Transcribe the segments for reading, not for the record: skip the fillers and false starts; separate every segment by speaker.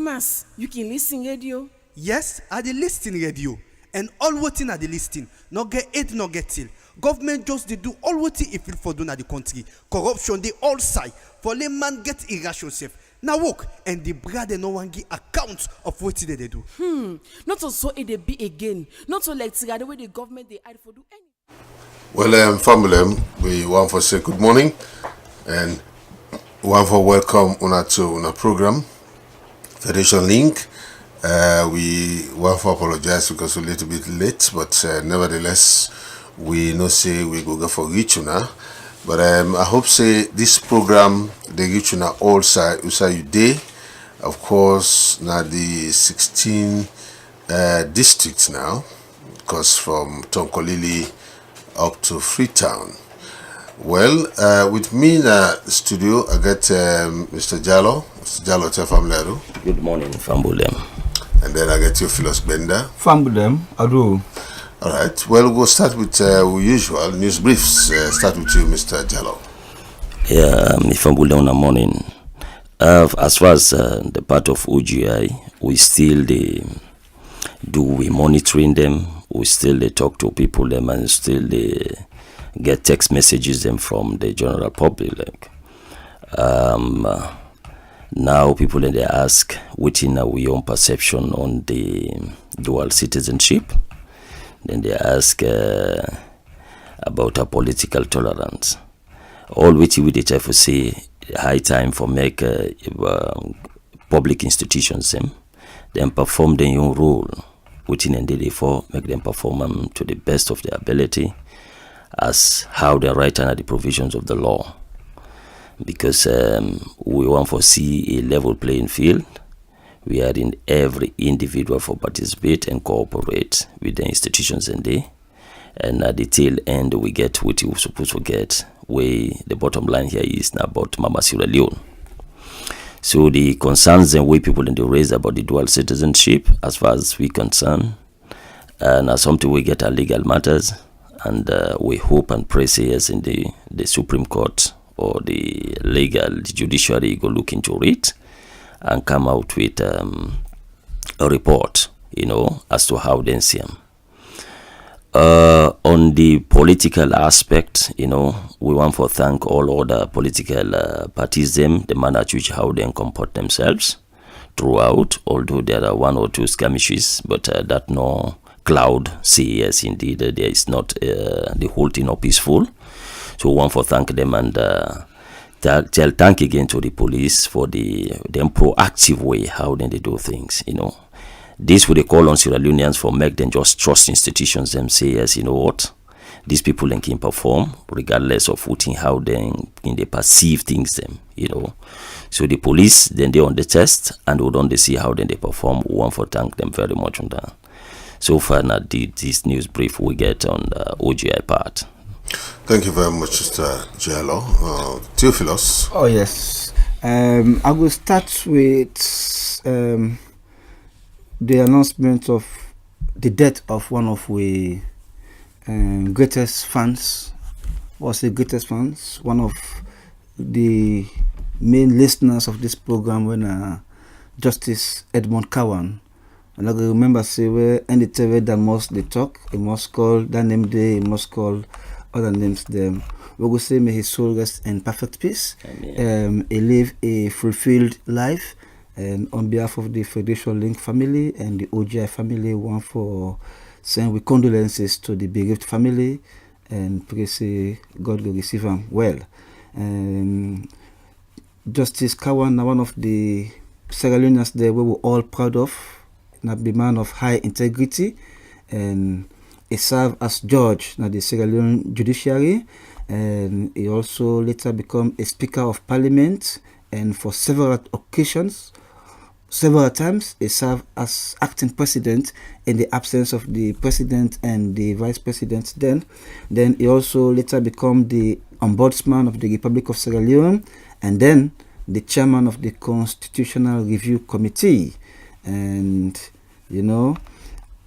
Speaker 1: Thomas, you can listen radio.
Speaker 2: Yes, I dey lis ten radio, and all wetin I dey lis ten no get aid no get tail. Government just dey do all wetin e fit for do na the country. Corruption dey all side. For layman get irration sef. Na work and the brother no wan give account of wetin dem dey do.
Speaker 1: Not so it dey be again. Not so like the way the government dey hide for do any.
Speaker 3: Well, family, we want to say good morning and we want to welcome una to una program, Fedration Link. We want to apologize because we're a little bit late, but nevertheless, we know say we go for reach una. But I hope say this program they reach una all side you day. Of course, now the 16 districts now, because from Tonkolili up to Freetown. Well, with me in the studio, I got Mr. Jallo. Mr. Jallo, tell family.
Speaker 4: Good morning, Fambulem.
Speaker 3: And then I get your Philos Bender.
Speaker 5: Fambulem, Adu.
Speaker 3: All right. Well, we'll start with usual news briefs. Start with you, Mr. Jallo.
Speaker 4: Yeah, Fambulem, morning. As far as the part of OGI, we still we monitoring them. We still talk to people them and still get text messages them from the general public. Now people they ask within our own perception on the dual citizenship. Then they ask about our political tolerance. All which we try to say high time for make public institutions them perform their own role within and therefore make them perform to the best of their ability as how they write under the provisions of the law. Because we want to see a level playing field wherein every individual for participate and cooperate with the institutions and at the tail end we get what we're supposed to get, where the bottom line here is now about Mama Sierra Leone. So the concerns and way people raise about the dual citizenship, as far as we concern, now something we get our legal matters, and we hope and pray yes in the Supreme Court or the legal judiciary go look into it and come out with a report, as to how they see them. On the political aspect, we want to thank all other political parties, the manner which how they comport themselves throughout, although there are one or two skirmishes, but that no cloud say yes indeed there is not the whole thing not peaceful. So we want to thank them and tell thank again to the police for them proactive way how then they do things, This would they call on Sierra Leoneans for make them just trust institutions and say yes, you know what, these people then can perform regardless of how they perceive things So the police then they on the test and we don't see how then they perform. We want to thank them very much on that. So far now this news brief we get on the OGI part.
Speaker 3: Thank you very much, Mr. Jallo. Theophilos.
Speaker 5: Oh yes. I will start with the announcement of the death of one of the greatest fans. Was the greatest fans? One of the main listeners of this program when Justice Edmund Cowan. And I remember say where any TV that must they talk, he must call that name day, he must call other names them. We will say may his soul rest in perfect peace. He live a fulfilled life. And on behalf of the Fedration Link family and the OGI family, want for saying with condolences to the bereaved family and pray say God will receive him well. Justice Cowan, one of the Sierra Leoneans there we were all proud of, not be man of high integrity, and he served as judge in the Sierra Leone judiciary, and he also later became a speaker of parliament, and for several times he served as acting president in the absence of the president and the vice president then he also later became the ombudsman of the Republic of Sierra Leone and then the chairman of the Constitutional Review Committee. And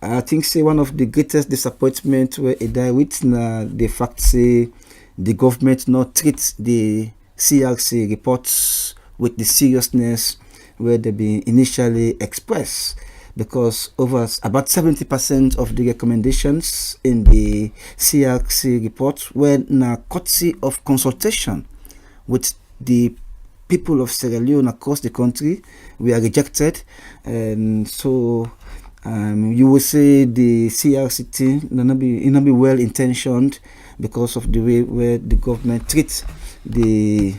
Speaker 5: I think say one of the greatest disappointment where he died with the fact say the government not treat the CRC reports with the seriousness where they been initially expressed, because over about 70% of the recommendations in the CRC report were now courtesy of consultation with the people of Sierra Leone across the country. We are rejected, and so you will say the CRC team will not be well intentioned because of the way where the government treats the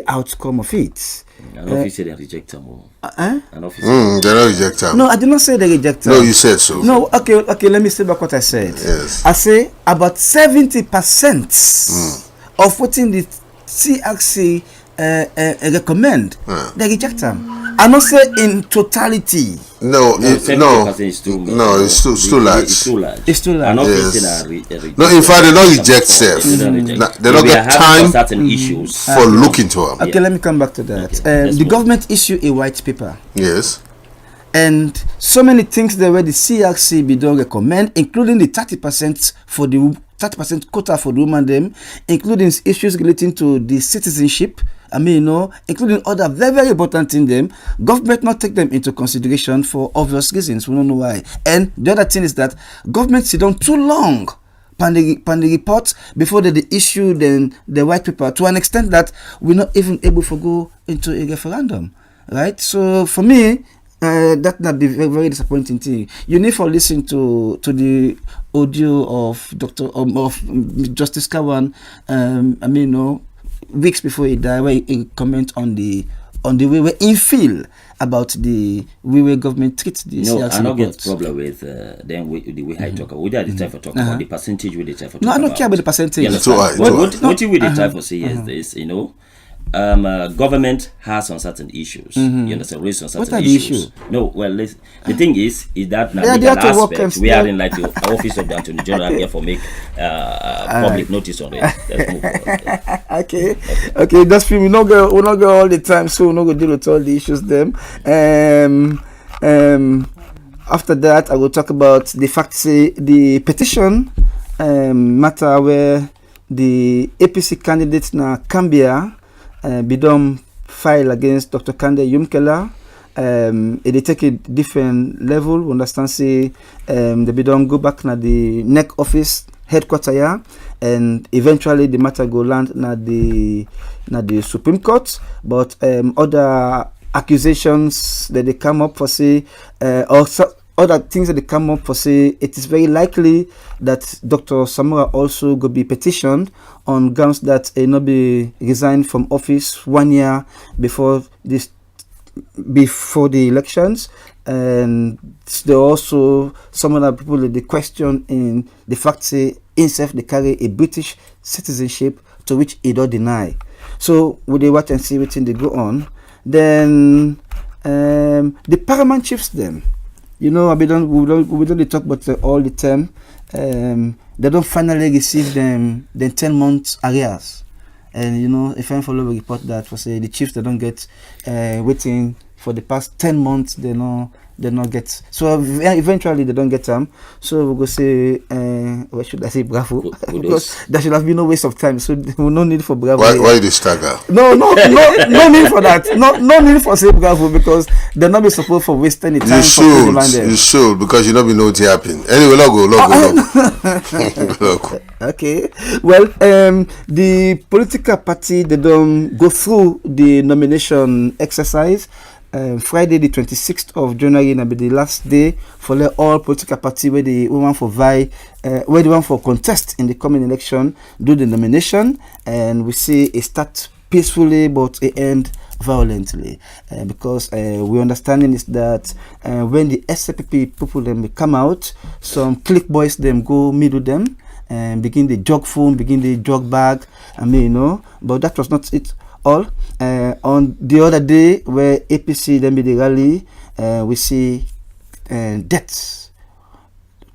Speaker 5: outcome of it.
Speaker 4: An officer they reject them. An officer.
Speaker 3: They don't reject them.
Speaker 5: No, I did not say they reject them.
Speaker 3: No, you said so.
Speaker 5: No, okay. Let me say back what I said.
Speaker 3: Yes.
Speaker 5: I say about 70% of what in the CRC recommend, they reject them. I not say in totality.
Speaker 3: No,
Speaker 4: It's too
Speaker 3: no, it's too large.
Speaker 4: It's too large.
Speaker 5: It's too large.
Speaker 4: An officer
Speaker 3: Yes.
Speaker 4: they reject.
Speaker 3: No, in fact, they don't reject self.
Speaker 4: They don't reject.
Speaker 3: They don't
Speaker 4: We
Speaker 3: get
Speaker 4: are having
Speaker 3: time
Speaker 4: certain issues.
Speaker 3: for looking to them.
Speaker 5: Okay, let me come back to that.
Speaker 4: Okay, let's
Speaker 5: The
Speaker 4: move.
Speaker 5: government issue a white paper,
Speaker 3: Yes.
Speaker 5: and so many things there where the CRC be don't recommend, including the 30% for the 30% quota for the woman them, including issues relating to the citizenship. Including other very, very important in them. Government not take them into consideration for obvious reasons. We don't know why. And the other thing is that government sit down too long pan the report before they issue the white paper, to an extent that we're not even able to go into a referendum, right? So for me, that not be very, very disappointing thing. You need to listen to the audio of of Justice Kawan. Weeks before he died, where he comment on the way where he feel about the way government treats the
Speaker 4: No,
Speaker 5: CRC
Speaker 4: I don't get
Speaker 5: reports.
Speaker 4: problem with the way I talk. We are the type of talk about the percentage with the type of talk.
Speaker 5: No, I don't care about the percentage.
Speaker 4: You understand?
Speaker 3: It's all right,
Speaker 4: What you with the type of say is this, government has on certain issues. You understand? Raised on certain
Speaker 5: What are the
Speaker 4: issues.
Speaker 5: issue?
Speaker 4: No, well, listen, the thing is that now
Speaker 5: Yeah, they
Speaker 4: legal
Speaker 5: have to work
Speaker 4: aspect.
Speaker 5: and
Speaker 4: We are
Speaker 5: still-
Speaker 4: in like the office of the Attorney General here for make public notice on it. Let's move on.
Speaker 5: Okay. That's we not go all the time, so we not go deal with all the issues. After that, I will talk about the fact the petition matter where the APC candidate na Cambia bidom file against Dr. Kande Yumkela. It take a different level. We understand say they bidom go back na the NEC office headquarter here, and eventually the matter go land na the Supreme Court. But other accusations that they come up for say other things that they come up for say it is very likely that Dr. Samora also go be petitioned on grounds that he not be resigned from office 1 year before the elections. And there are also some other people that they question in the fact say himself they carry a British citizenship, to which he don't deny. So we they watch and see what thing they go on. Then the paramount chiefs them, we don't talk about all the time. They don't finally receive them 10 months arrears. And if I follow a report that for say the chiefs they don't get waiting for the past 10 months, they not get. So eventually they don't get them. So we go say, what should I say, bravo? Because there should have been no waste of time. So no need for bravo.
Speaker 3: Why the stagger?
Speaker 5: No need for that. No need for say bravo, because they're not be supposed for wasting the time.
Speaker 3: You should, because you not be know what happened. Anyway, logo.
Speaker 5: Okay. Well, the political party they don't go through the nomination exercise. Friday the 26th of January will be the last day for all political party where they want for contest in the coming election do the nomination, and we see it start peacefully but it end violently, because we understanding is that when the SCPP people them come out, some click boys them go middle them and begin the jog phone, begin the jog bag, but that was not it all. On the other day where APC then be the rally, we see deaths,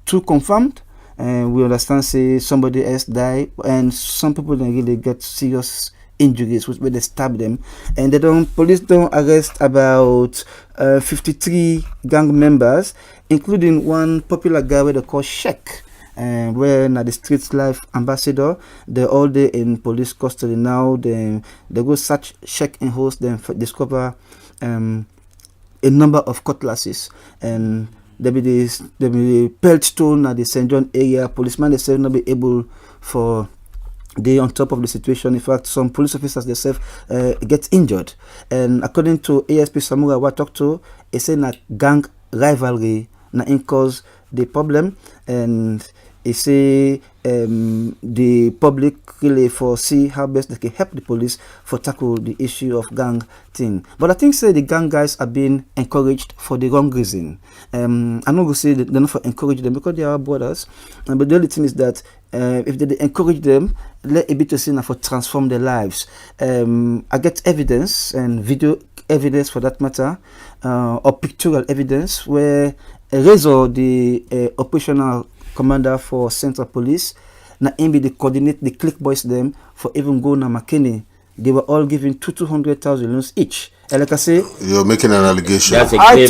Speaker 5: 2 confirmed, and we understand say somebody else died, and some people then really get serious injuries where they stab them, and police don't arrest about 53 gang members, including one popular guy where they call Sheikh. Where now the street life ambassador, they're all day in police custody now. They go search, check in host, then discover a number of cutlasses, and there be the pelt stone at the St. John area. Policemen they say not be able for they on top of the situation. In fact, some police officers themselves get injured. And according to ASP Samura, what I talked to, he said that gang rivalry na cause the problem, and he say the public really foresee how best they can help the police for tackle the issue of gang thing. But I think say the gang guys are being encouraged for the wrong reason. I'm not going to say that they're not for encourage them because they are our brothers. But the only thing is that if they encourage them, let it be to see for transform their lives. I get evidence and video evidence for that matter, or pictorial evidence where Rezo, the operational commander for Central Police, na him be the coordinate the click boys them for even go na McKinney. They were all given 200,000 loans each. And like I say,
Speaker 3: you're making an allegation.
Speaker 5: I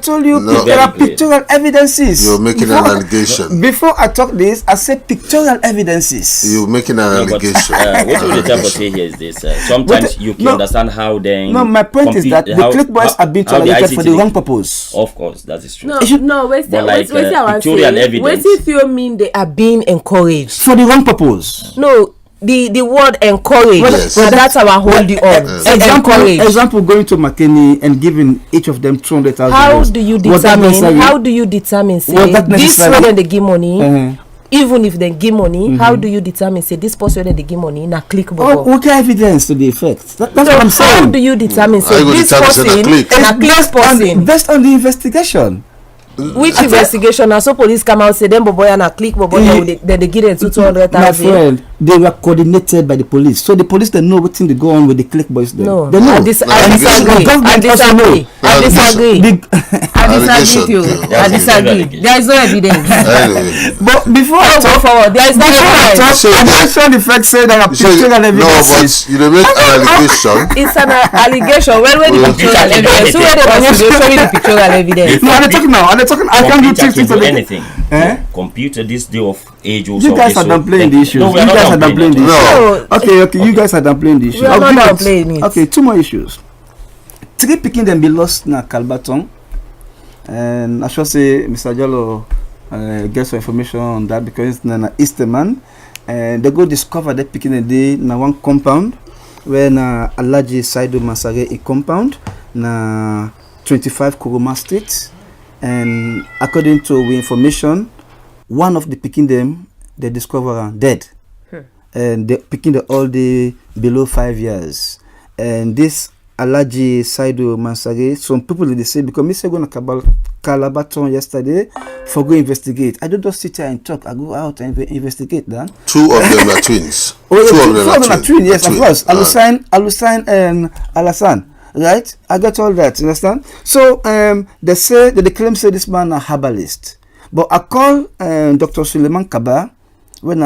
Speaker 5: told you,
Speaker 3: No.
Speaker 5: there are pictorial evidences.
Speaker 3: You're making an allegation.
Speaker 5: Before I talk this, I said pictorial evidences.
Speaker 3: You're making an allegation.
Speaker 4: What you try to say here is this: sometimes you can understand how then.
Speaker 5: No, my point is that the click boys are being tolerated for the wrong purpose.
Speaker 4: Of course, that is true.
Speaker 1: No, wait,
Speaker 4: pictorial evidence.
Speaker 1: What if you mean they are being encouraged
Speaker 5: for the wrong purpose?
Speaker 1: No. The word encourage,
Speaker 3: Yes.
Speaker 1: and that's our holding on.
Speaker 5: Example, going to McKinney and giving each of them 200,000.
Speaker 1: How do you determine? Say this when they give money, even if they give money, how do you determine? Say this person when they give money na click bobo.
Speaker 5: What evidence to the effect? That's what I'm saying.
Speaker 1: How do you determine? Say this person na click person
Speaker 5: based on the investigation.
Speaker 1: Which investigation? Now, so police come out say them boy and a click boy, then they give them 200,000.
Speaker 5: My friend, they were coordinated by the police, so the police they know what thing they go on with the click boys. There.
Speaker 1: No,
Speaker 5: they know.
Speaker 1: I disagree. I disagree. There is no evidence.
Speaker 5: But before I talk forward, there is no evidence. The fact say there are pictorial evidence.
Speaker 3: No, but you make an allegation.
Speaker 1: It's an allegation. When the pictorial evidence? Who are showing the pictorial evidence?
Speaker 5: No, I'm talking now. I can't do things
Speaker 4: for anything. Computer this day of age.
Speaker 5: You guys are downplaying the issue.
Speaker 4: No, you guys are downplaying the
Speaker 5: issue. Okay. You guys are downplaying the issue.
Speaker 1: We are not downplaying it.
Speaker 5: Okay, 2 more issues. 3 picking them be lost na Kalbaton, and I should say Mr. Jallo gets some information on that because it's na Easterman, and they go discover that picking a day na one compound where na Alaji Saido Masare a compound na 25 Kuruma Street. And according to information, one of the picking them, they discover are dead. And they picking the all day below 5 years. And this Alaji Saido Mansare, some people they say, because me say go na Calabaton yesterday for go investigate. I don't just sit here and talk. I go out and investigate that.
Speaker 3: 2 of them are twins.
Speaker 5: Two of them are twins, yes, of course. Alusain and Alasan. Right, I got all that. You understand? So they say that they claim say this man a herbalist, but I call Dr. Suleiman Kaba when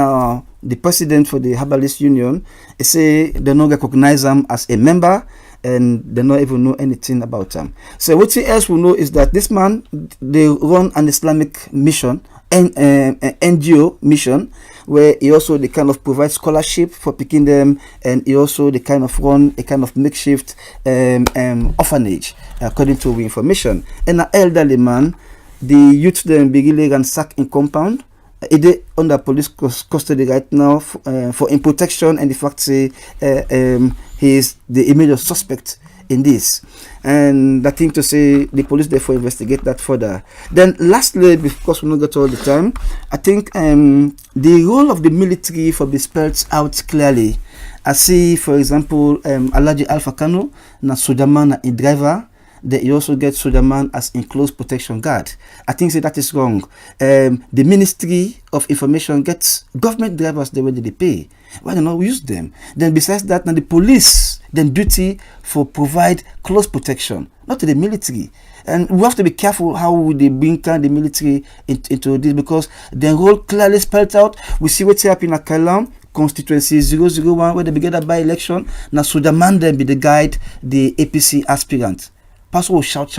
Speaker 5: the president for the herbalist union. He say they don't recognize him as a member and they don't even know anything about him. So what else we know is that this man they run an Islamic mission. NGO mission where he also they kind of provide scholarship for picking them, and he also they kind of run a kind of makeshift orphanage according to information. And an elderly man, the youth them be really ransack in compound. It is under police custody right now for in protection, and the fact say he is the immediate suspect in this, and I think to say the police therefore investigate that further. Then lastly, because we not got all the time, I think the role of the military for be spelled out clearly. I see, for example, Alaji Alpha Kano na Sojaman a driver. That you also get Sojaman as enclosed protection guard. I think say that is wrong. The Ministry of Information gets government drivers the way they pay. Why do not use them? Then besides that, now the police then duty for provide close protection, not to the military. And we have to be careful how we they bring the military into this, because their role clearly spelled out. We see what's happening at Kailam constituency 001 where they begin that by election. Now Sojaman then be the guide, the APC aspirant. Pastor will shout,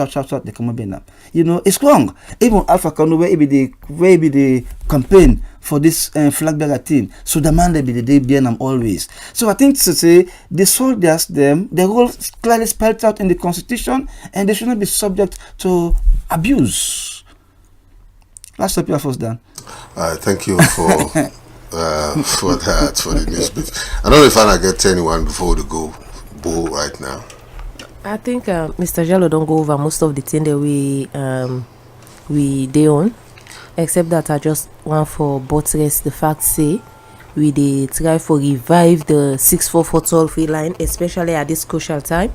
Speaker 5: they come up. You know, it's wrong. Even Alpha Kano, where be the campaign for this flag bearer team. So the man they be the day behind them always. So I think to say the soldiers, them, the role clearly spelled out in the Constitution, and they should not be subject to abuse. Let's stop your first, Dan.
Speaker 3: Thank you for that, for the news bit. I don't know if I get anyone before the go right now.
Speaker 1: I think Mr. Jello don't go over most of the thing that we dey on, except that I just want for buttress the fact say we dey try for revive the 644 toll-free line, especially at this crucial time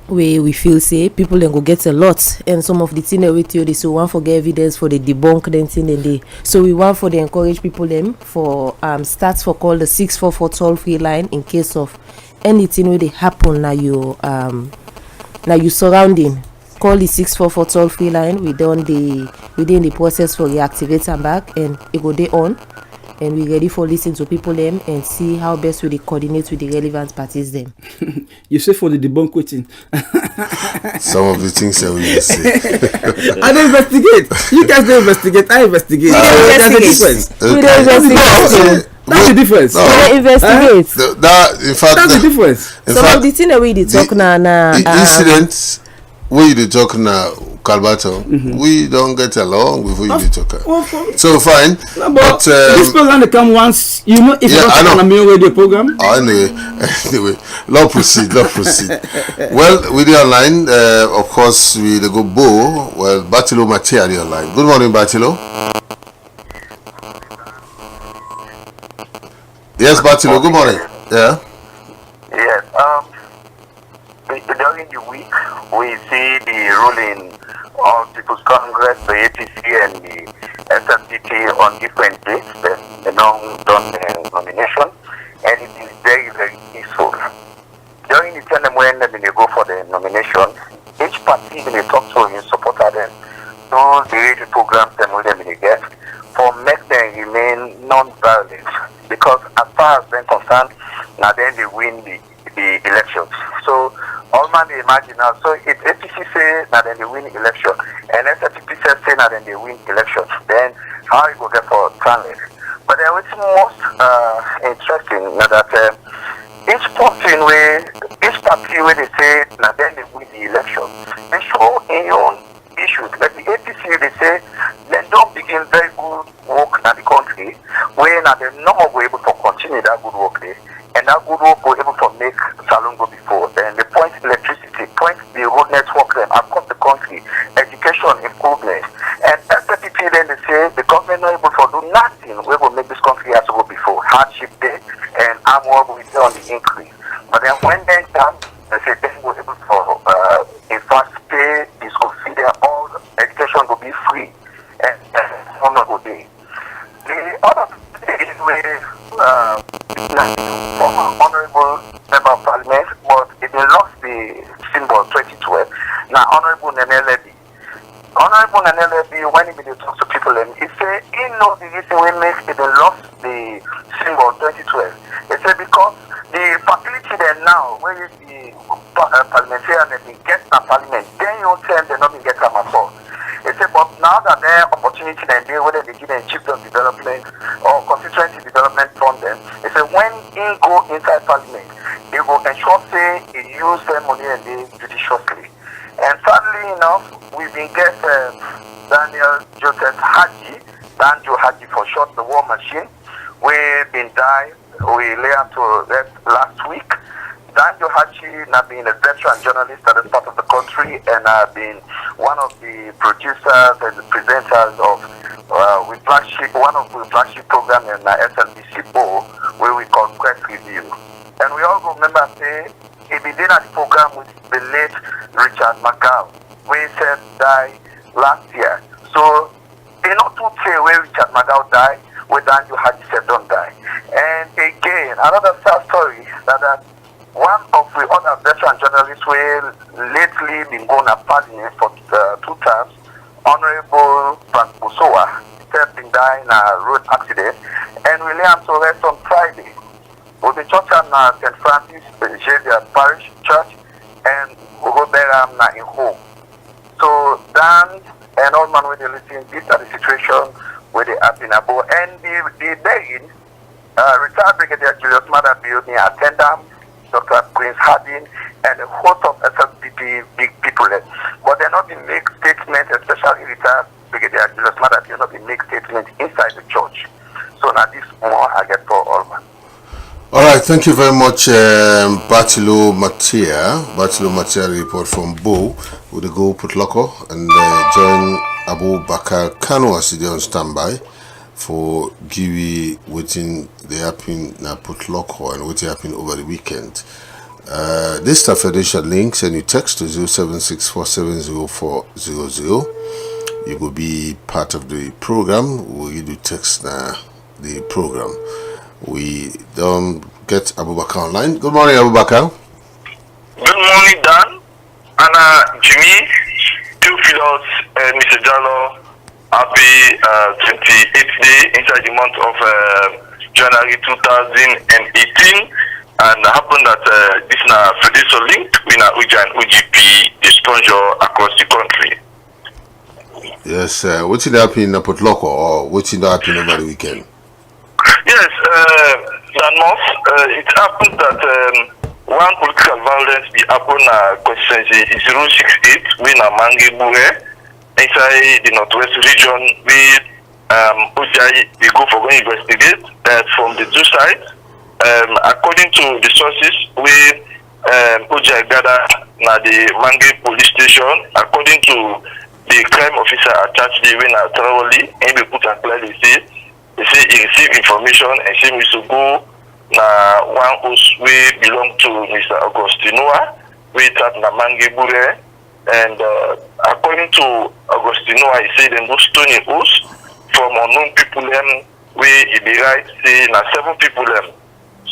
Speaker 1: where we feel say people then go get a lot, and some of the thing that we tell so want for get evidence for the debunk them thing and they so we want for the encourage people them for starts for call the 644 toll-free line in case of anything where they happen now you surrounding. Call the 644 toll-free line. We in the process for reactivate and back, and it go day on, and we ready for listen to people them and see how best we coordinate with the relevant parties them.
Speaker 5: You say for the debunk waiting.
Speaker 3: Some of the things that we say.
Speaker 5: I don't investigate. You guys don't investigate. I investigate.
Speaker 1: We don't investigate.
Speaker 5: That's the difference.
Speaker 3: No.
Speaker 1: We investigate.
Speaker 3: In fact,
Speaker 5: that's the difference.
Speaker 1: Some of the things that we talk now.
Speaker 3: The incidents we dey talk now, Calvato, we don't get along before you dey talk. So fine.
Speaker 5: No, but this program they come once, you know, if you're on a main radio program.
Speaker 3: Anyway, let's proceed. Well, we dey online. Of course, we dey go Bo. Well, Batilo Matia dey online. Good morning, Batilo. Yes, Batilo, good morning. Yeah.
Speaker 6: Yes. During the week, we see the ruling of People's Congress, the APC, and the SFDT on different dates. They now done the nomination, and it is very, very peaceful. During the time when they go for the nomination, each party when they talk to his supporter them, so the radio programs them will get for make them remain non-violent, because as far as they're concerned, now then they win the elections. So all man they imagine now. So if APC say now then they win election, and SFDP say now then they win election, then how you go get for transit? But then what's most interesting now that each party where they say now then they win the election, they show in your own issues. Like the APC they say they don't begin very good work in the country, where now they're no more able to continue that good work there. And that good work will able to make Salon go before. Then the point electricity, point the road network them across the country, education improvement. And SPP then they say the government not able to do nothing, we will make this country as to go before. Hardship day and arm war will be on the increase. But then when they come, they say they will able to in fact pay the school fee there, all education will be free and honorable day. The other thing is where former honorable member of parliament, but it lost the symbol 2012. Now, Honorable Nenelebi. Honorable Nenelebi, when he talks to people, he say he knows the reason we make it lost the symbol 2012. He said because the facility there now, where is the parliamentarian that they get a parliament, then you tell them they not get them at all. He said, but now that there opportunity and they whether they give them chiefdom development or constituency development from them, he said when he go inside parliament, he will ensure say he use their money and they judiciously. And sadly enough, we've been get Daniel Joseph Haji, Danjo Haji for short, the war machine, we been died, we lay up to last week. Danjo Haji now being a veteran journalist at this part of the country, and been one of the producers and the presenters of one of the flagship program in SLBC Bowl, where we call Press Review. And we all remember say he began at the program with the late Richard McGowan, where he said died last year. So they not too say where Richard McGowan died, where Danjo Haji said don't die. And again, another sad story that one of the other veteran journalists who lately been going to parliament for 2 terms, Honorable Frank Busowa, been died in a road accident, and we lay him to rest on Friday. With the church at St. Francis Xavier Parish Church, and we go bury him in imagine this are the situation where they have been about. And the begging, retired Brigadier Julius Madabioni, attendant, Dr. Prince Harding, and a host of SLPP big people. But they're not in make statements, especially retired Brigadier Julius Madabioni, not in make statements inside the church. So now this more I get for all, man.
Speaker 3: All right, thank you very much, Batilo Matia report from Bo. We'll go put loco and join Abu Bakar Kano as on standby for Giwi waiting the happen na put loco and what happened over the weekend. This is Fedration Link. Send you text to 0764704000. You will be part of the program. We'll give you text the program. We don't get Abubakar online. Good morning, Abubakar.
Speaker 7: Good morning, Dan. Anna, Jimmy, Theophilus, Mr. Jallo. Happy 28th day inside the month of January 2018. And happened that this is a Fedration Link with Uja and UGP, the sponsor across the country.
Speaker 3: Yes, what did happen in Port Loco or what did happen over the weekend?
Speaker 7: Yes, it happened that one political violence be happened constituency 068 with Mange Bure inside the northwest region with Ujai they go for going to investigate from the two sides. According to the sources we Ujai gather na the Mange police station. According to the crime officer attached the when thoroughly and we put and clearly say he received information and say we should go na one house we belong to Mr. Augustinoa, we tap na Mange Bure, and according to Augustinoa, he said them go stony house from unknown people we be right say na 7 people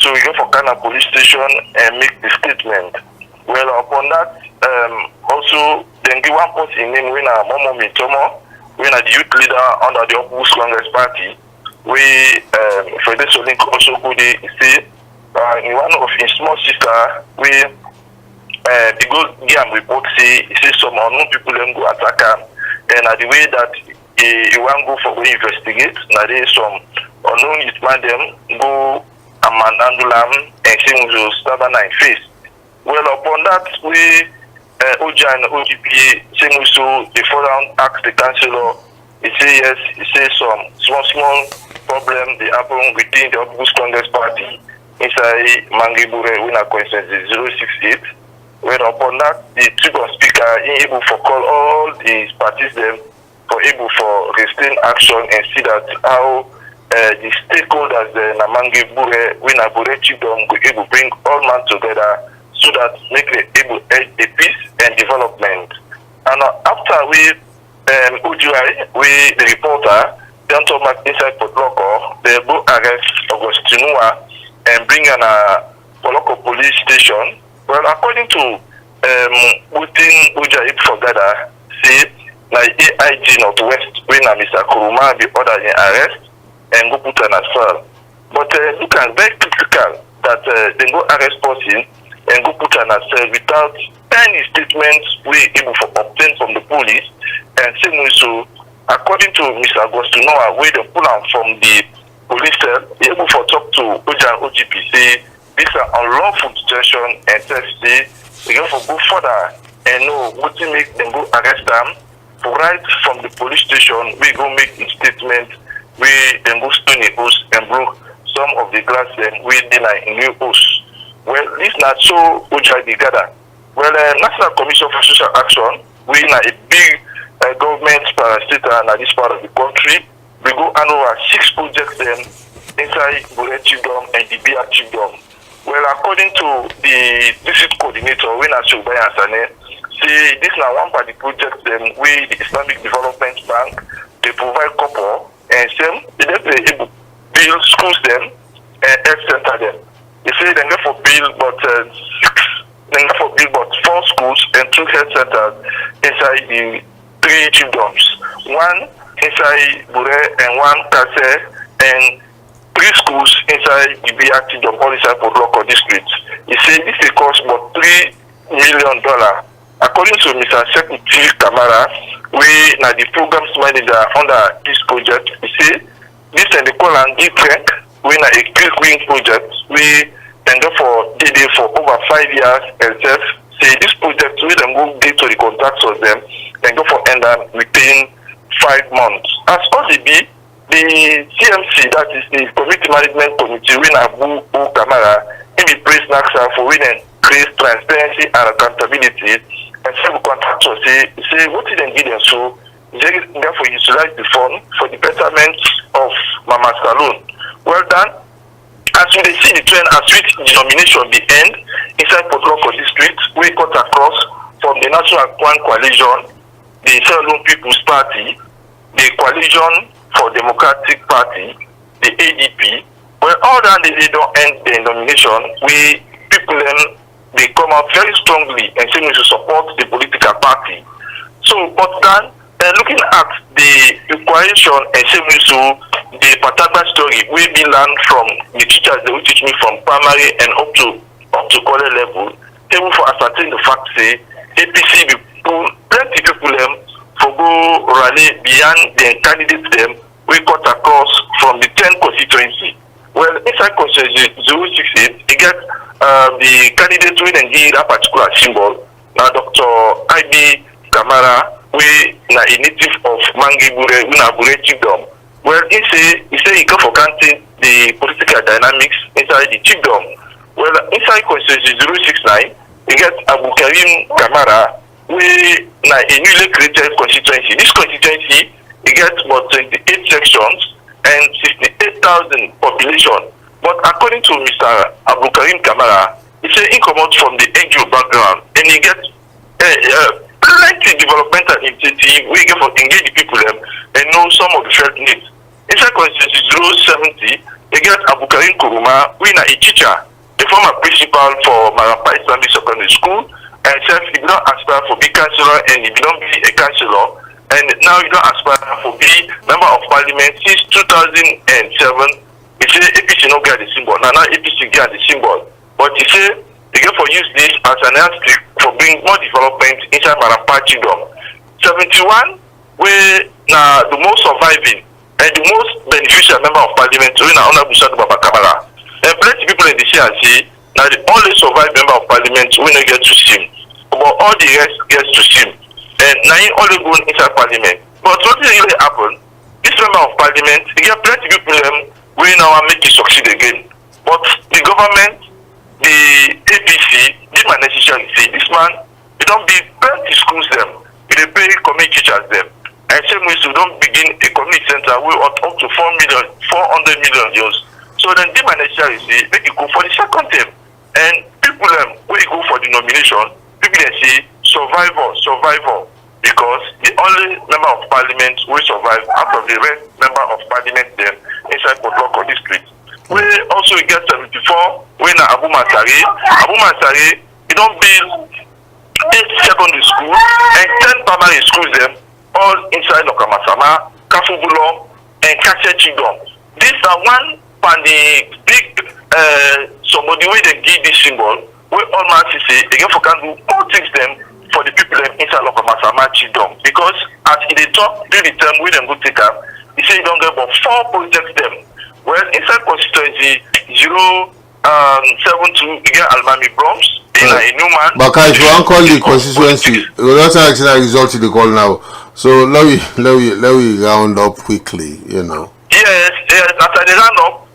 Speaker 7: So we go for Ghana police station and make the statement. Well upon that also then give one person name when a Momo Mitomo, when a youth leader under the Opus Congress Party. We Fedration Link also go there say in one of his small sister we the go game report say some unknown people go attack him and the way that he want go for we investigate now there some unknown youth man them go and handle and say we will stab in face. Well upon that we Oja and OGP say we so the forum ask the councillor. He say yes, he say some small problem they happen within the Opus Congress Party inside Mange Bure when a constituency 068. When upon that the tribune speaker is able to call all the parties them for able for restrain action and see that how the stakeholders in Mange Bure when a Bure chiefdom go able bring all man together so that make it able a peace and development. And after we UGI, we the reporter, don't talk about inside Port Loco, they go arrest Augustinoa and bring an Poloko police station. Well, according to within UGI for Gada, say like AIG Northwest when Mr. Kuruma be ordered in arrest and go put an assault. But look at very critical that they go arrest person and go put an assault without any statements we able to obtain from the police. And same so according to Mr. Agostino, where they pull out from the police cell, able to talk to OJ and OGP, say this is unlawful detention and say they go for go further and know what to make them go arrest them. For right from the police station, we go make a statement, we then go stony house and broke some of the glass and we deny in new house. Well, this not so OJ they gather. Well, National Commission for Social Action, we in a big government parastatal in this part of the country. We go hand over 6 projects inside Bure Chiefdom and the BR Chiefdom. Well, according to the district coordinator, when I should buy Ansane, see this now one part of the project we the Islamic Development Bank they provide couple and same they able build schools them and health center them. They say they go for build but 4 schools and 2 health centers inside the 3 chiefdoms. 1 inside Bure and 1 Kase and 3 schools inside the BR chiefdom all inside Port Loco district. He say this will cost about $3 million according to Mr. Secretary Kamara, we now the programs manager under this project, he say this and the call and give rank, we now a quick win project, we tender for DD for over 5 years and say this project we then go get to the contractors them and go for end within 5 months. As all the be the CMC, that is the Community Management Committee, we now Kamara in the praise NAXA for winning increase transparency and accountability, and some contractors say what did they give them, so they therefore utilize the fund for the betterment of Mama Salon. Well done. As we see the trend as which the nomination be end inside Port Harcourt district, we cut across from the National One Coalition, the Salon People's Party, the Coalition for Democratic Party, the ADP. Well, all that they don't end the nomination, we people then they come out very strongly and say we should support the political party. So, but then looking at the coalition and say we should the particular story we be learned from the teachers they will teach me from primary and up to college level. They will for ascertain the fact say APC people plenty people them for go rally beyond the candidates them we cut across from the 10 constituency. Well, inside constituency 068, you get the candidate who then give that particular symbol. Now, Dr. I.B. Kamara, we na a native of Mangibure, we na Bure Chiefdom. Well, he say he come for granting the political dynamics inside the Chiefdom. Well, inside constituency 069, you get Abu Karim Kamara, we na a newly created constituency. This constituency, you get about 28 sections and 68,000 population. But according to Mr. Abu Karim Kamara, he said he come out from the NGO background and he gets plenty developmental initiative we get for engage the people them and know some of the felt needs. Inside constituency 070, they get Abu Karim Kuruma, we na a teacher, the former principal for Marapa Islamic Secondary School, and said he don't aspire for be councillor and he don't be a councillor, and now he don't aspire for be member of parliament since 2007. He say APC no get the symbol. Now APC get the symbol. But he say they get for use this as an answer for bring more development inside Marapa Kingdom. 71, where now the most surviving and the most beneficial member of parliament, we now Honorable Shadu Baba Kamara. And plenty people in the CNC, now the only survived member of parliament we no get to see him. But all the rest gets to see him. And now he only go inside parliament. But what really happen? This member of parliament, he get plenty people we now make it succeed again. But the government, the APC, they might necessarily say this man, they don't be plenty schools them, they pay community teachers them. And same way so don't begin a community center we up to 400 million euros. So then they might necessarily say make it go for the second term. And people when you go for the nomination, people then say survivor. Because the only member of parliament will survive out of the rest member of parliament them inside Port Harcourt district. We also get 74 when Abu Masari, he don't build 8 secondary schools and 10 primary schools them all inside Okamasama, Kafubulom, and Kache Chigom. These are one from the big somebody where they give this symbol, where all man say they get for can do all things them for the people inside Okamasama Chigom. Because as they talk during the term we them go take up, he say you don't get about 4 projects them. Well, inside constituency 072, you get Almami Broms, in a new man.
Speaker 3: But if you want call the constituency, we're not actually a result to the call now. So let me round up quickly, you know.
Speaker 7: Yes, after the round up,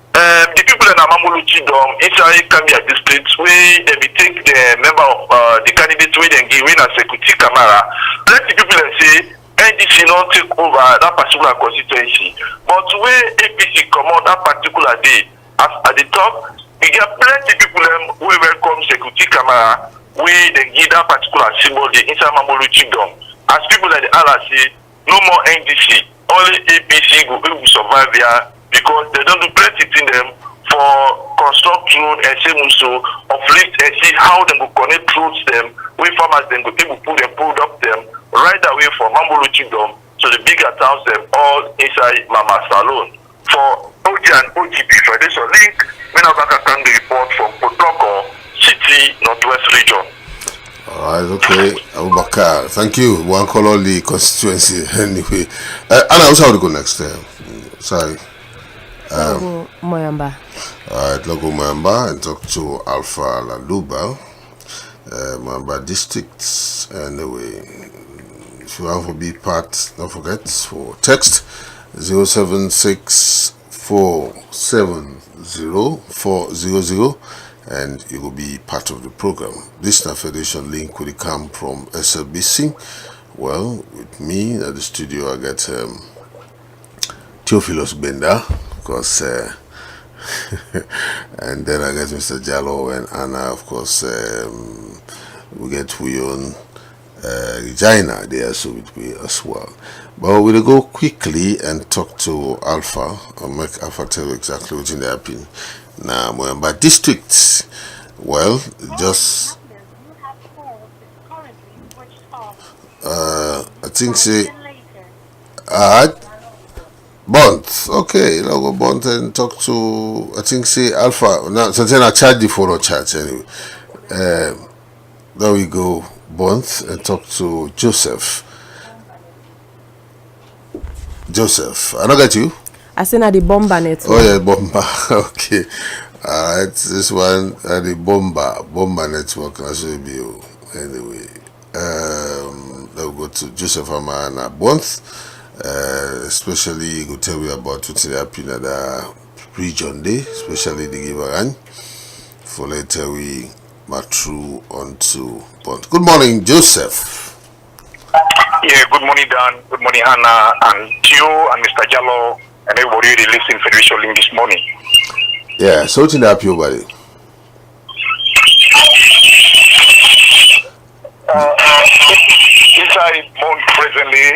Speaker 7: the people in Amamulu Chidom, inside Kambia district, where they take the member of the candidate where they give in a Security Kamara. Let the people say NDC not take over that particular constituency. But where APC come out that particular day, as at the top, we get plenty people who welcome Security Kamara, where they give that particular symbol the inside Mamolu Kingdom. As people like the Allah say, no more NDC, only APC will survive there because they don't do plenty in them for construct road and say also uplift and see how they will connect roads them, where farmers then go able to put them product them right away from Mamolu Kingdom to the bigger towns them all inside Mama Salon. For OG and OGP Fedration Link, Menabaka can report from Port Harcourt City, Northwest Region.
Speaker 3: All right. Right, okay. Abubakar, thank you. One call all the constituency anyway. Anna, who's how to go next? Sorry.
Speaker 1: Logo Moyamba.
Speaker 3: Alright, Logo Mamba and talk to Alpha Laluba, Mamba districts. Anyway, if you want to be part, don't forget for text 076470400 and you will be part of the program. This Federation Link will come from SLBC. Well, with me at the studio, I got Theophilus Benda, of course, and then I got Mr. Jallo and Anna, of course. We get Wion Regina there, so with me as well. But we'll go quickly and talk to Alpha, or make Alpha tell you exactly what's in the opinion. Now, Moyamba districts, well, just I think say Bont. Okay, I'll go Bont and talk to I think say Alpha. Now, so then I charge the phone or chat anyway. There we go, Bont, and talk to Joseph. Joseph, I don't get you.
Speaker 1: I seen at the Bomba network.
Speaker 3: Oh yeah, Bomba. Okay. Alright, this one the Bomba network. That's will be anyway. They'll go to Joseph Amana Bonth. Especially go tell you about what's happening at the region day, especially the Giveran. For later we march through onto Bonth. Good morning, Joseph.
Speaker 7: Yeah, good morning, Dan. Good morning, Hannah, and Theo, and Mr. Jallo, and everybody who listening to Federation Link this morning.
Speaker 3: Yeah, so what's happening, buddy?
Speaker 7: Inside Bond presently,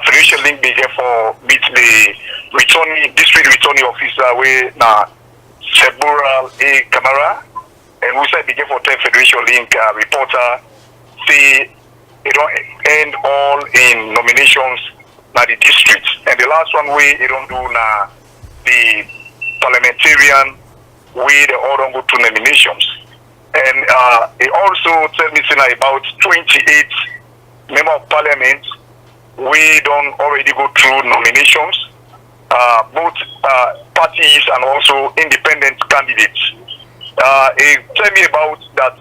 Speaker 7: Federation Link began for meet the district returning officer with Sebural A. Camara, and we said began for 10 Federation Link reporter say it don't end all in nominations na the district, and the last one we don't do na the parliamentarian we the all don't go to nominations, and it also tell me about 28 member of parliament we don't already go through nominations, both parties and also independent candidates. It tell me about that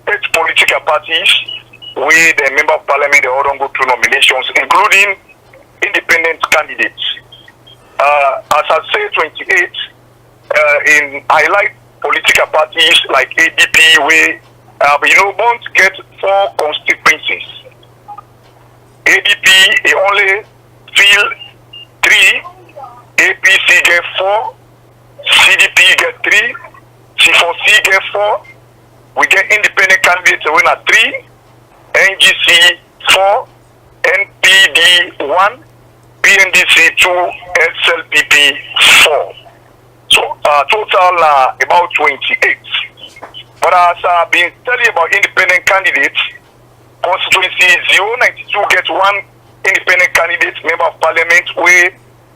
Speaker 7: 8 political parties with the member of parliament, they all don't go through nominations, including independent candidates. As I say, 28 in highlight political parties like ADP, where Bont get 4 constituencies. ADP it only fill 3, APC get 4, CDP get 3, C4C get 4. We get independent candidates win at 3, NGC 4, NPD 1, PNDC 2, SLPP 4. So total about 28. But as I've been telling you about independent candidates, constituency 092 gets 1 independent candidate member of parliament where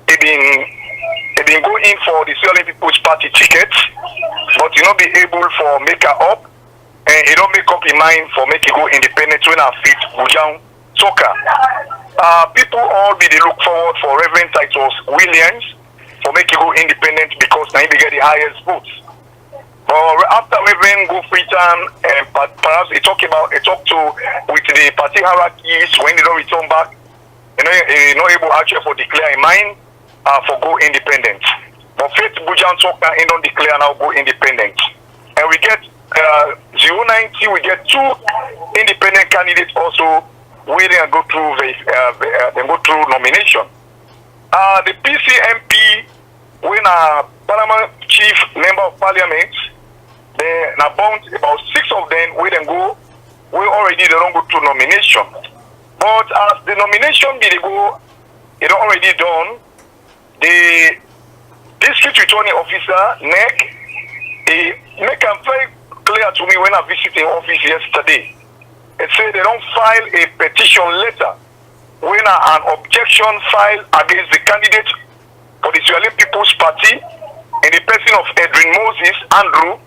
Speaker 7: they been going in for the Sierra People's Party ticket, but you not be able for make her up. And he don't make up his mind for make it go independent when I fit Bujang Soccer. People all be they look forward for Reverend Titus Williams for make it go independent because now he get the highest votes. But after Reverend go free time and perhaps he talk to with the party hierarchies when they don't return back, he not able actually for declare in mind for go independent. But Faith Bujang Soccer he don't declare now go independent. And we get 090, we get 2 independent candidates also waiting and go through nomination. The PCMP, when a Parliament Chief Member of Parliament, they bound about 6 of them we then go. We already don't go through nomination. But as the nomination be they go, it already done. The district returning officer NEC, he make a very clear to me when I visited the office yesterday. It said they don't file a petition letter when an objection filed against the candidate for the Sierra People's Party in the person of Edwin Moses Andrew,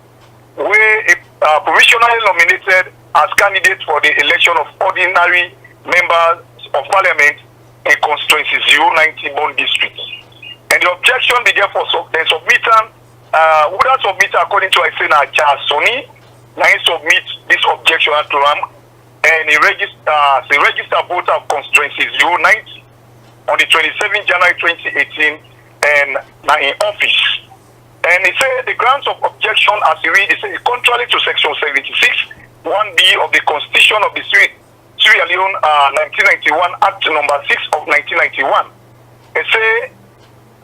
Speaker 7: where a provisionally nominated as candidates for the election of ordinary members of parliament in constituency 090 Bond District. And the objection be therefore the submitter, who that submitter according to Isena Charles Sonny, now he submit this objection to him, and he register voter of constituency 090 on the 27th January 2018 and now in office. And he said the grounds of objection as he read, he said contrary to section 76 1B of the Constitution of the Sierra Leone 1991 Act number 6 of 1991. They say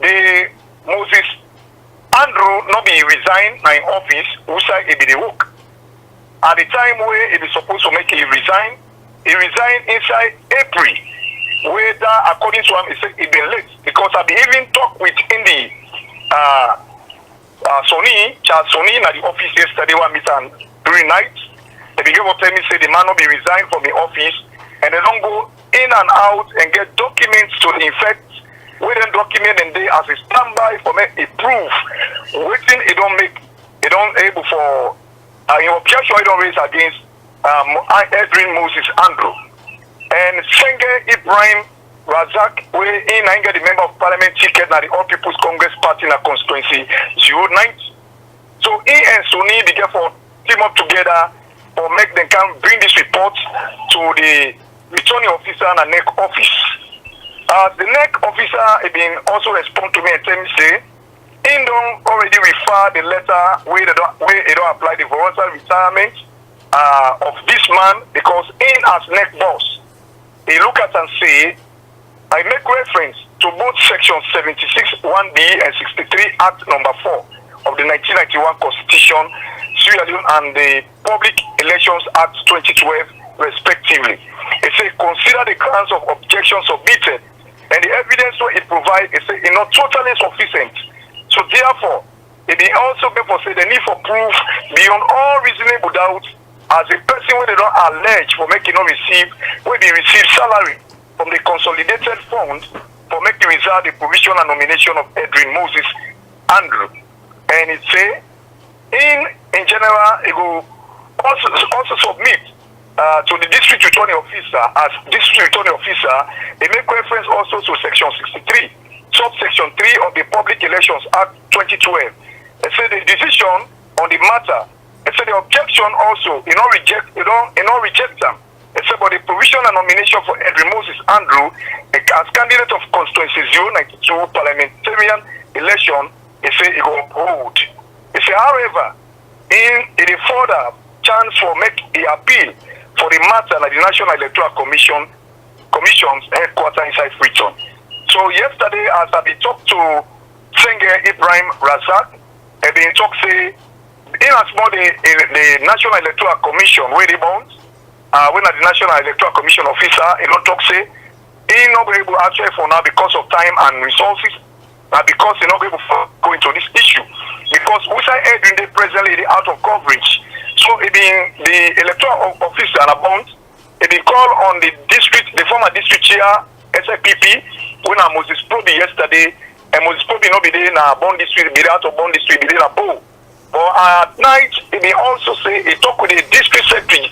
Speaker 7: the Moses Andrew not be resigned in office, who say he be the work. At the time where he be supposed to make he resign inside April. Whether according to him, he said he been late because I be even talk with the Charles Sonny at the office yesterday one meet and during night. They begin to tell me say the man will be resigned from the office and they don't go in and out and get documents to the effect where then document and they as a standby for me a proof waiting it don't able for your objection it don't raise against Edwin Moses Andrew and Senge Ibrahim Razak where in get the member of parliament ticket na the All People's Congress Party in a constituency 090. So he and Sonny begin for team up together or make them can bring this report to the returning officer and the NEC office. The NEC officer has been also respond to me and tell me say he don't already refer the letter where they don't apply the voluntary retirement of this man because in as NEC boss he look at and say I make reference to both section 76 1B and 63 Act number 4 of the 1991 Constitution Sierra Leone and the Public Elections Act 2012 respectively. It says consider the grounds of objection submitted and the evidence what it provides is not totally sufficient. So therefore, it may also therefore say the need for proof beyond all reasonable doubt as a person when they don't allege for making not receive will be receive salary from the consolidated fund for making result the provision and nomination of Edwin Moses Andrew. And it say in general, it will also submit to the district returning officer as district returning officer. They make reference also to section 63, subsection 3 of the Public Elections Act 2012. They say the decision on the matter. They say the objection also, reject them. They say but the provision and nomination for Edwin Moses Andrew as candidate of constituency 092 parliamentarian election. They say it will hold. They say, however, in a further chance for make the appeal for the matter at the National Electoral Commission's headquarters inside Freetown. So yesterday, as I be talked to Senge Ibrahim Razak, I been talk say in as more the National Electoral Commission where they bound, when at the National Electoral Commission officer, he don't talk say he not be able actually for now because of time and resources. Because they're not able to go into this issue. Because which I heard in the presently out of coverage. So it being the electoral officer and about it been called on the former district chair SFPP when Moses Proby yesterday and Moses Proby not be there in a Bond District, be out of Bond District, be there in a Bow. But at night it may also say he talk with the district secretary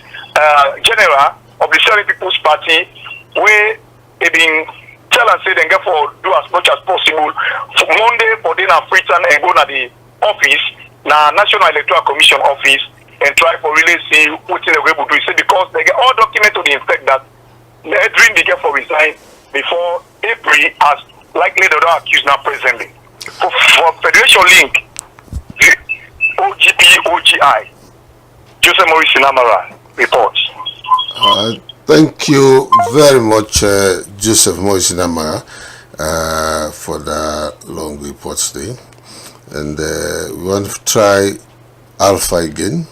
Speaker 7: general of the Sierra People's Party where it been tell and say they get for do as much as possible for Monday for dinner Freetown and go to the office, National Electoral Commission office and try for really see what they will do. Say because they get all documents to the effect that the dream they get for resign before April as likely they don't accuse now presently. For Federation Link, OGI, Joseph Maurice Namara reports.
Speaker 3: Thank you very much, Joseph Moisinamara, for the long report today. And we want to try Alpha again.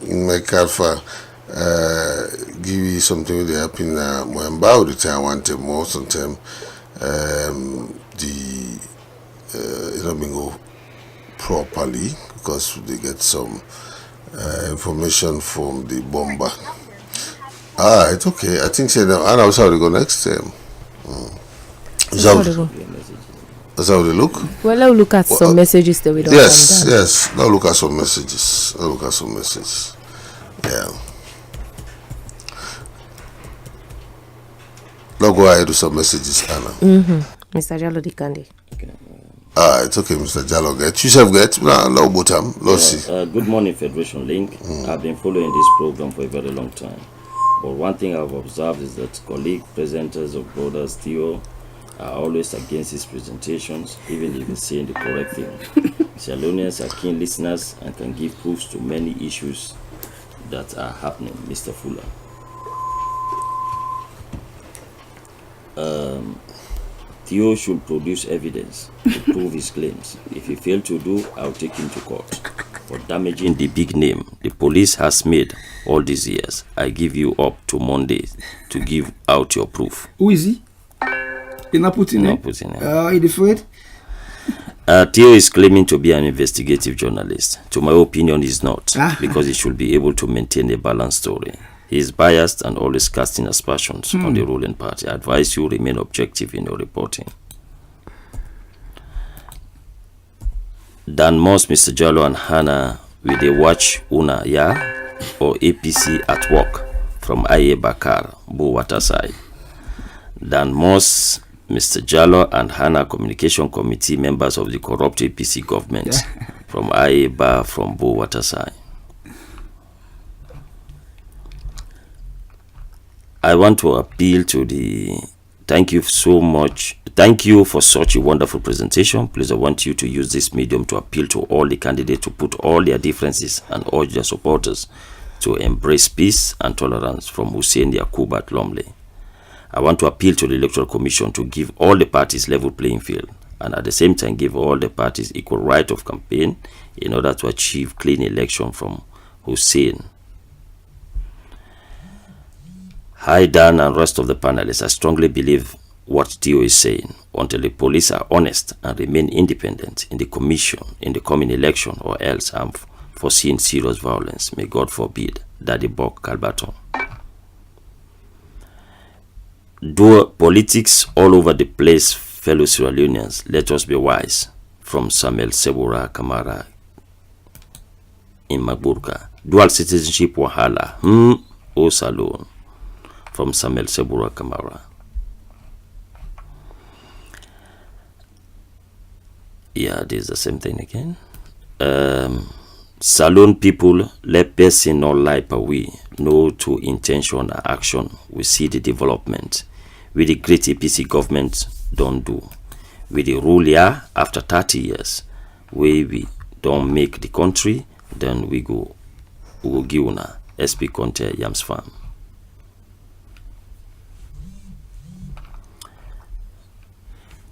Speaker 3: Make Alpha give you something really happen about the time I want to more sometimes it not been go properly because they get some information from the bomber. It's okay. I think I know how to go next time. That's how they look.
Speaker 1: Well, I'll look at some messages that we don't
Speaker 3: Yes. Now look at some messages. Yeah. Now go ahead with some messages, Anna.
Speaker 1: Mr. Jalo Dikande.
Speaker 3: It's okay, Mr. Jallo. Get yourself get. No, bottom. Let's see.
Speaker 4: Good morning, Federation Link. I've been following this program for a very long time. But one thing I've observed is that colleague presenters of Brothers Theo are always against his presentations, even if he's saying the correct thing. Salonians are keen listeners and can give proofs to many issues that are happening, Mr. Fuller. Theo should produce evidence to prove his claims. If he fails to do, I'll take him to court for damaging the big name the police has made all these years. I give you up to Monday to give out your proof.
Speaker 5: Who is he? You're not putting
Speaker 4: Not
Speaker 5: it?
Speaker 4: putting it.
Speaker 5: Are you afraid?
Speaker 4: Theo is claiming to be an investigative journalist. To my opinion, he's not, because he should be able to maintain a balanced story. He is biased and always casting aspersions on the ruling party. I advise you remain objective in your reporting. Dan Moss, Mr. Jallo and Hannah, will they watch Una Ya or APC at work from Aye Bakar, Bo Waterside? Dan Moss, Mr. Jallo and Hannah, Communication Committee members of the corrupt APC government from Aye Bar from Bo Waterside. I want to appeal to the thank you so much. Thank you for such a wonderful presentation. Please, I want you to use this medium to appeal to all the candidates to put all their differences and urge their supporters to embrace peace and tolerance from Hussein Yakubu at Lumley. I want to appeal to the Electoral Commission to give all the parties level playing field and at the same time give all the parties equal right of campaign in order to achieve clean election from Hussein. Hi Dan and rest of the panelists, I strongly believe what Theo is saying. Until the police are honest and remain independent in the commission in the coming election, or else I'm foreseeing serious violence. May God forbid. Daddy Bok Kalbaton. Do politics all over the place, fellow Sierra Leoneans. Let us be wise. From Samuel Sebura Kamara in Magburka. Dual citizenship wahala. O Salon. From Samuel Sebura Kamara. Yeah, this is the same thing again. Salon people, let person not lie per we. No to intention or action. We see the development. With the great APC government don't do. With the rule here, after 30 years, we don't make the country, then we go give una SP Conte Yams Farm.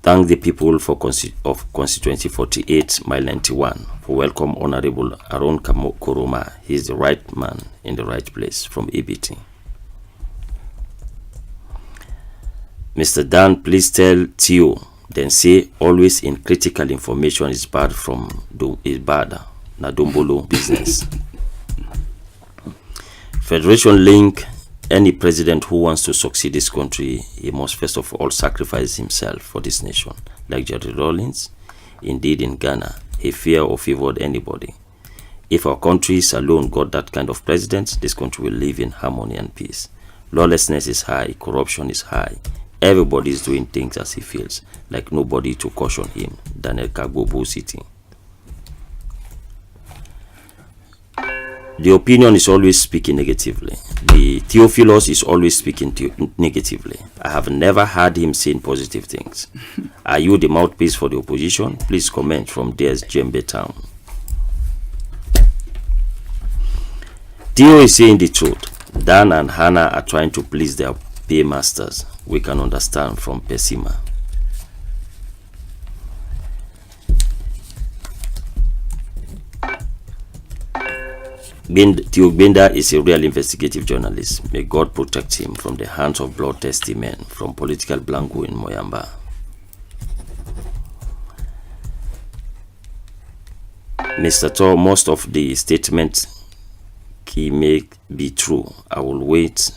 Speaker 4: Thank the people of Constituency 48, Mile 91, for welcome Honorable Aaron Koroma. He is the right man in the right place from ABT. Mr. Dan, please tell Theo, then say always in critical information is bad na Dombolo business. Federation Link. Any president who wants to succeed this country, he must first of all sacrifice himself for this nation. Like Jerry Rawlings, indeed in Ghana, he feared or favored anybody. If our countries alone got that kind of president, this country will live in harmony and peace. Lawlessness is high, corruption is high. Everybody is doing things as he feels, like nobody to caution him. Daniel Kagbobo City. The opinion is always speaking negatively. The Theophilus is always speaking negatively. I have never heard him saying positive things. Are you the mouthpiece for the opposition? Please comment from Des Jembe Town. Theo is saying the truth. Dan and Hannah are trying to please their paymasters. We can understand from Pessima. Theo Benda is a real investigative journalist. May God protect him from the hands of bloodthirsty men from political Blanco in Moyamba. Mr. Tor, most of the statements he may be true. I will wait.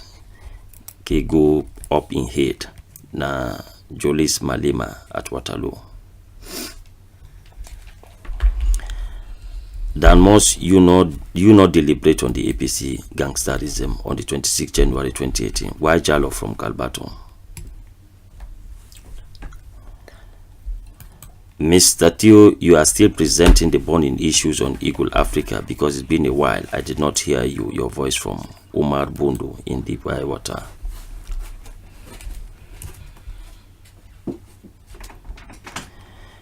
Speaker 4: He go up in head. Na Jolis Malima at Waterloo. Dan Moss, you not deliberate on the APC gangsterism on the 26th January 2018. Why Jalo from Kalbato? Mr. Theo, you are still presenting the burning issues on Eagle Africa because it's been a while. I did not hear your voice from Umar Bundu in Deep Water.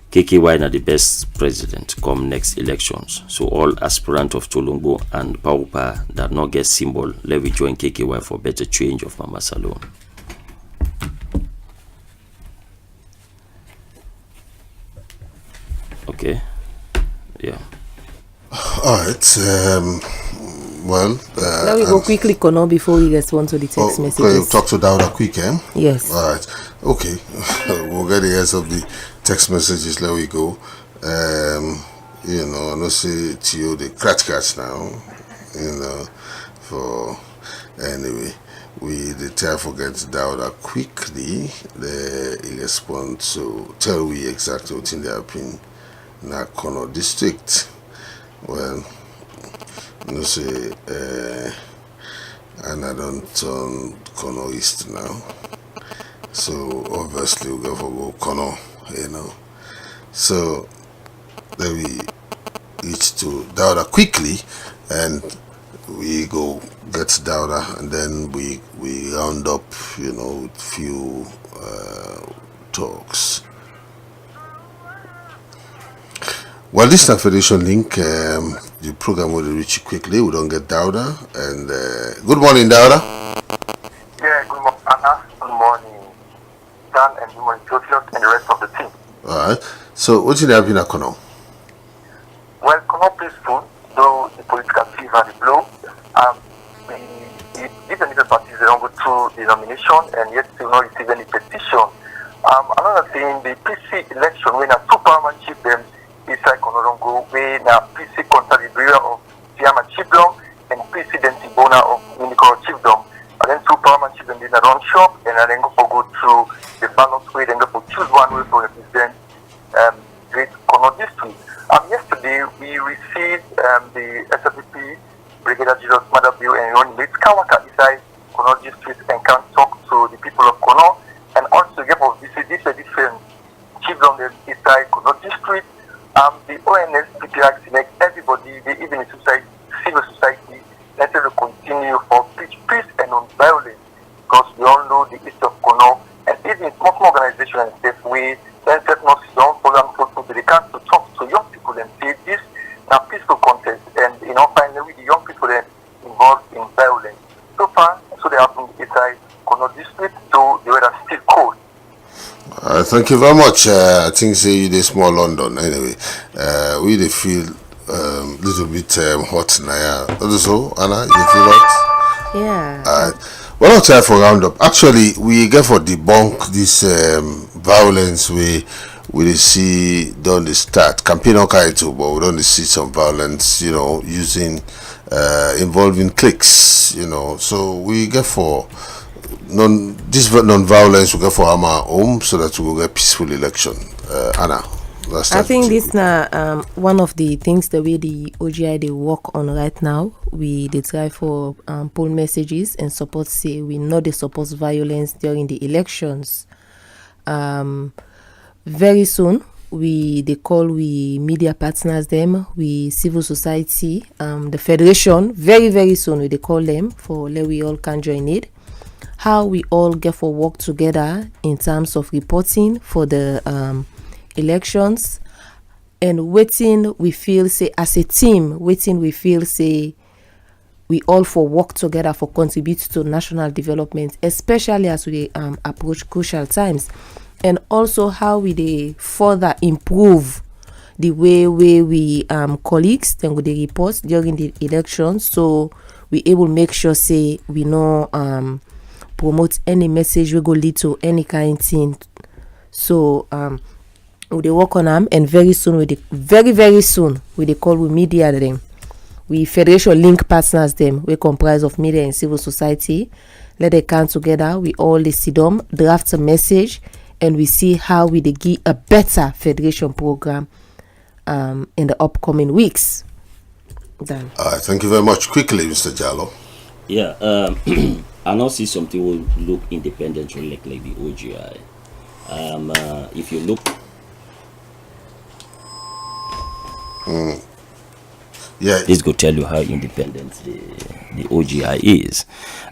Speaker 4: KKY na the best president come next elections. So all aspirant of Tolumbo and Paupa that not get symbol, let we join KKY for better change of Mama Salon. Okay. Yeah.
Speaker 3: All right. Well,
Speaker 1: now we go quickly, Kono, before we respond to the text messages.
Speaker 3: Okay, talk to Dauda quick, eh?
Speaker 1: Yes.
Speaker 3: All right. Okay. We'll get the rest of the text messages. Let we go. You know, I know say to you the catch now. You know, for anyway, we the time forget Dauda quickly. The response so tell we exactly what in their opinion. Na Kono district. Well, you know say and I don't turn Kono East now. So obviously we go for go Kono, you know. So then we reach to Dauda quickly and we go get Dauda and then we round up, you know, with few talks. Well, this is Fedration Link. The program will reach you quickly. We don't get Dauda. And good morning, Dauda.
Speaker 6: Yeah, good morning, Anna. Good morning, Dan, and good morning, Joseph, and the rest of the team.
Speaker 3: All right. So, what's in the Abina Kono?
Speaker 6: Well, Kono peaceful, though the political fever is low. The different parties don't go through the nomination, and yet still not receive any petition. Another thing, the PC election, when a two-parliament chief them. Inside Konorongo, we now PC contact the bureau of Tiama Chiefdom and PC Dentibona of Minikoro Chiefdom. And then two parliament chiefs in the run shop, and then go through the ballot way, then go choose one way to represent Great Kono district. Yesterday, we received the SFP Brigadier General Mother Bill and Ron Bates Kawaka inside Kono district and can talk to the people of Kono and also get of this different chiefdom inside Kono district. The ONS PPX make everybody, even in society, civil society, necessary to continue for peace and non-violence because we all know the east of Kono and even small organization and safe way, then set not young program to they can to talk to young people and say this now peaceful contest and finally the young people then involved in violence. So far, so they happen inside Kono district, so the weather still cold.
Speaker 3: Thank you very much. I think say you the small London anyway. We they feel little bit hot now. Also, Anna, you feel hot?
Speaker 1: Yeah.
Speaker 3: Well, not time for roundup. Actually, we get for debunk this violence we see done the start campaign okay too, but we don't see some violence, you know, using involving cliques, you know. So we get for this non-violence we get for our home so that we will get peaceful election. Anna,
Speaker 1: I think this now one of the things the way the OGI they work on right now. We they try for poll messages and support say we know they support violence during the elections. Very soon they call we media partners them, we civil society, the Federation. Very soon they call them for let we all can join it. How we all get for work together in terms of reporting for the elections and waiting we feel say as a team waiting we feel say we all for work together for contribute to national development, especially as we approach crucial times, and also how we they further improve the way we colleagues then with the reports during the elections, so we able make sure say we know promote any message we go lead to any kind thing. So we work on them, and very soon very soon we call we media them, we Federation Link partners them, we comprise of media and civil society. Let they come together, we all sit down, draft a message, and we see how we give a better federation program in the upcoming weeks. Done.
Speaker 3: Thank you very much. Quickly, Mr. Jallo.
Speaker 4: Yeah, I now see something will look independent, like the OGI. If you look,
Speaker 3: Yeah.
Speaker 4: this go tell you how independent the OGI is,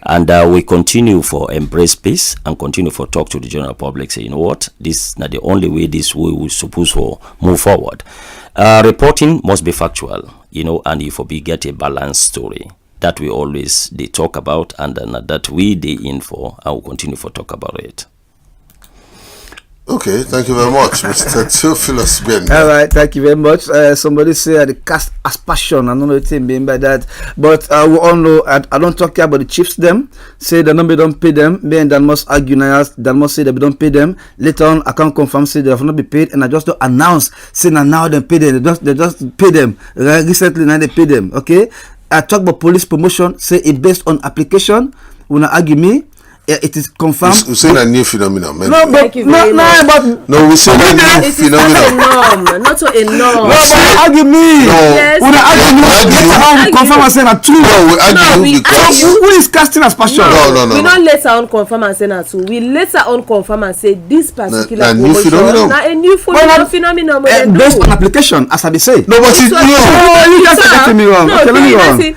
Speaker 4: and we continue for embrace peace and continue for talk to the general public. Say, you know what, this is not the only way. This way we supposed to move forward. Reporting must be factual, and if we get a balanced story. That we always they talk about, and that we they in for, I will continue for talk about it.
Speaker 3: Okay, thank you very much, Mr. Theophilus Ben.
Speaker 5: All right, thank you very much. Somebody say the cast as passion. I don't know what they mean by that, but we all know. I don't talk about the chiefs. Them say the number don't pay them. Me and that must argue now. That must say they don't pay them. Later on, I can't confirm say they have not be paid, and I just don't announce say now they pay them. They just pay them. Recently now they pay them. Okay. I talk about police promotion. Say it based on application. When I argue me. It is confirmed.
Speaker 3: We're saying a new phenomenon. Man.
Speaker 5: No, but
Speaker 3: no, we say a new phenomenon.
Speaker 1: Not a norm.
Speaker 5: No, but argue me.
Speaker 3: No,
Speaker 1: Yes.
Speaker 5: When I argue, confirm and say that true.
Speaker 3: No, we argue because
Speaker 5: Who is casting as passion?
Speaker 3: No.
Speaker 1: We don't later on confirm and say that too. We later on confirm and say this particular
Speaker 3: new phenomenon.
Speaker 1: Now a new phenomenon.
Speaker 5: Based on application, as I be say.
Speaker 3: No, but it's
Speaker 5: You just getting me wrong. Okay, let me wrong.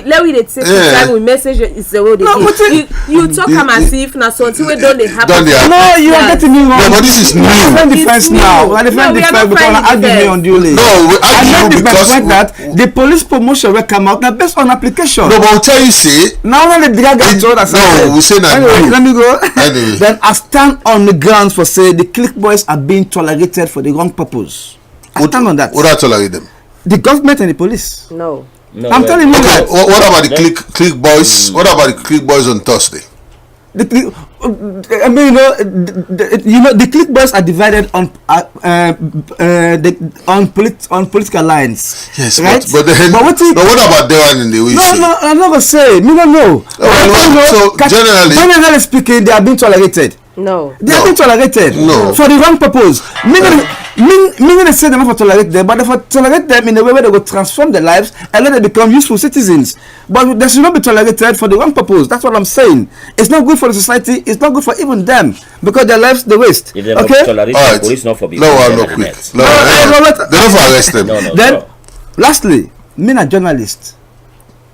Speaker 1: Let we take time we message is the way they give. You talk as if na something we don't happen.
Speaker 5: No, you are getting me wrong.
Speaker 3: No, but this is new.
Speaker 5: Defend defense now. I defend defense because I argue me unduly.
Speaker 3: No, we argue because
Speaker 5: that the police promotion will come out now based on application.
Speaker 3: No, but I'll tell you, say
Speaker 5: now when the drag out told us.
Speaker 3: No, we say that.
Speaker 5: Anyway, let me go.
Speaker 3: Anyway.
Speaker 5: Then I stand on the grounds for say the click boys are being tolerated for the wrong purpose. I stand on that.
Speaker 3: Would I tolerate them?
Speaker 5: The government and the police.
Speaker 1: No.
Speaker 5: I'm telling you that.
Speaker 3: What about the click boys? What about the click boys on Thursday?
Speaker 5: I mean, the click boys are divided on political lines.
Speaker 3: Yes,
Speaker 5: right?
Speaker 3: but what about the one in the way?
Speaker 5: No, I'm not gonna say. Me don't know.
Speaker 3: So
Speaker 5: generally speaking, they are being tolerated.
Speaker 1: No.
Speaker 5: They are being tolerated.
Speaker 3: No.
Speaker 5: For the wrong purpose. Meaning they say they're not for tolerate them, but they for tolerate them in a way where they will transform their lives and then they become useful citizens. But they should not be tolerated for the wrong purpose. That's what I'm saying. It's not good for the society. It's not good for even them because their lives they waste.
Speaker 4: If they okay? Tolerate the police, not for
Speaker 3: no, quick. No, they don't for arrest them.
Speaker 5: Then, lastly, me a journalist.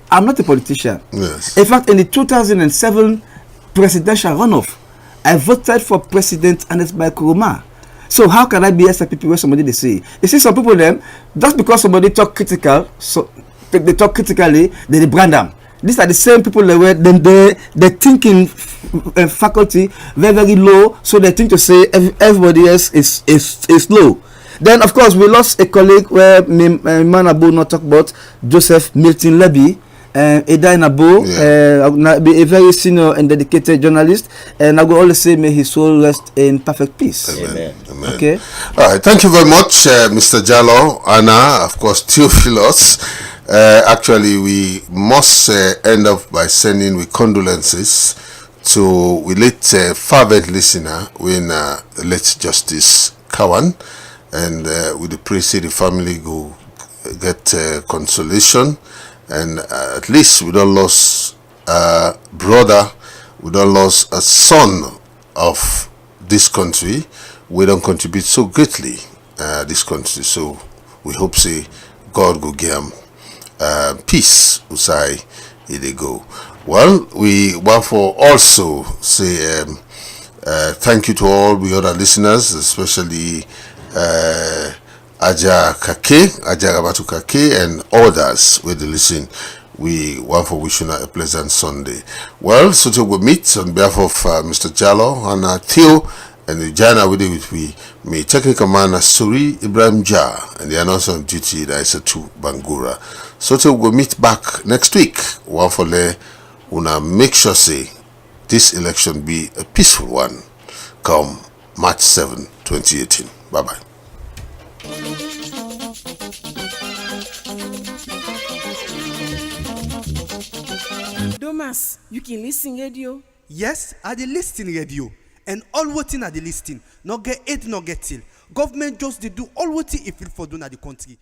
Speaker 5: I'm not a politician.
Speaker 3: Yes.
Speaker 5: In fact, in the 2007 presidential runoff, I voted for President Anet by Kuruma. So how can I be SLPP where somebody they say? You see some people them, just because somebody talk critical, so they talk critically, they brand them. These are the same people that were they thinking faculty very low, so they think to say everybody else is low. Then of course we lost a colleague where man Abu not talk about Joseph Milton Levy. Eda Nabo, a very senior and dedicated journalist, and I will always say, may his soul rest in perfect peace.
Speaker 3: Amen. Amen.
Speaker 5: Okay.
Speaker 3: All right. Thank you very much, Mr. Jallo, Anna, of course, Theophilus. Actually, we must end up by sending with condolences to we late fervent listener when late Justice Kawan, and with the pray say the family go get consolation. And at least we don't lose a brother, we don't lose a son of this country. We don't contribute so greatly this country. So we hope say God go give him peace. Usai they go. Well, we want for also say thank you to all the other listeners, especially Aja Rabatu Kake, and others with the listen. We want for wishing a pleasant Sunday. Well, so to we meet on behalf of Mr. Jallo and Theo and the Jana with me technical man Suri Ibrahim Jah and the announcer on duty that is a two Bangura. So to we meet back next week. One for le una make sure say this election be a peaceful one come March 7, 2018. Bye bye.
Speaker 1: Thomas, you can listen radio.
Speaker 2: Yes, I dey listen radio. And all wetin I dey listen, no get 8, no get till. Government just dey do all wetin e fit for do na the country.